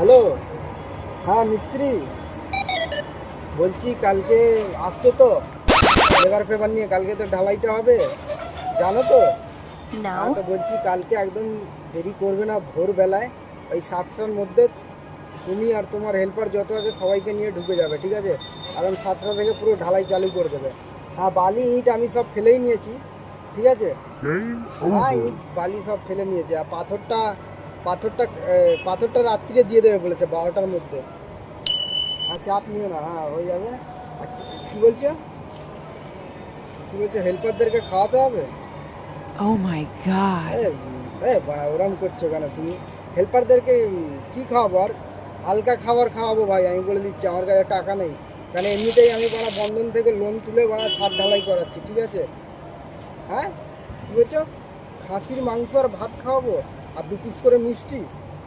Hello, হ্যাঁ মিস্ত্রি বলছি, কালকে আসছো তো লেবার পেপার নিয়ে? কালকে তো ঢালাইটা হবে, জানো তো? হ্যাঁ, No. তো বলছি কালকে একদম দেরি করবে না, ভোরবেলায় ওই 7টার মধ্যে তুমি আর তোমার হেল্পার যত আছে সবাইকে নিয়ে ঢুকে যাবে, ঠিক আছে? একদম 7টা থেকে পুরো ঢালাই চালু করে দেবে। হ্যাঁ, বালি ইট আমি সব ফেলেই নিয়েছি, ঠিক আছে? হ্যাঁ, ইট বালি সব ফেলে নিয়েছি। আর পাথরটা পাথরটা রাত্রিরে দিয়ে দেবে বলেছে 12টার মধ্যে। হ্যাঁ, চাপ নিও না, হ্যাঁ হয়ে যাবে। আর কি বলছো? কি বলছো, হেল্পারদেরকে খাওয়াতে হবে? Oh my A God. ওরম করছো কেন তুমি? হেল্পারদেরকে কি খাওয়াবো আর? হালকা খাবার খাওয়াবো ভাই, আমি বলে দিচ্ছি, আমার কাছে টাকা নেই। কারণ এমনিতেই আমি বন্ধন থেকে লোন তুলে ছাদ ঢালাই করাচ্ছি, ঠিক আছে? হ্যাঁ, কি বলছো? খাসির মাংস আর ভাত খাওয়াবো আর 2 পিস করে মিষ্টি?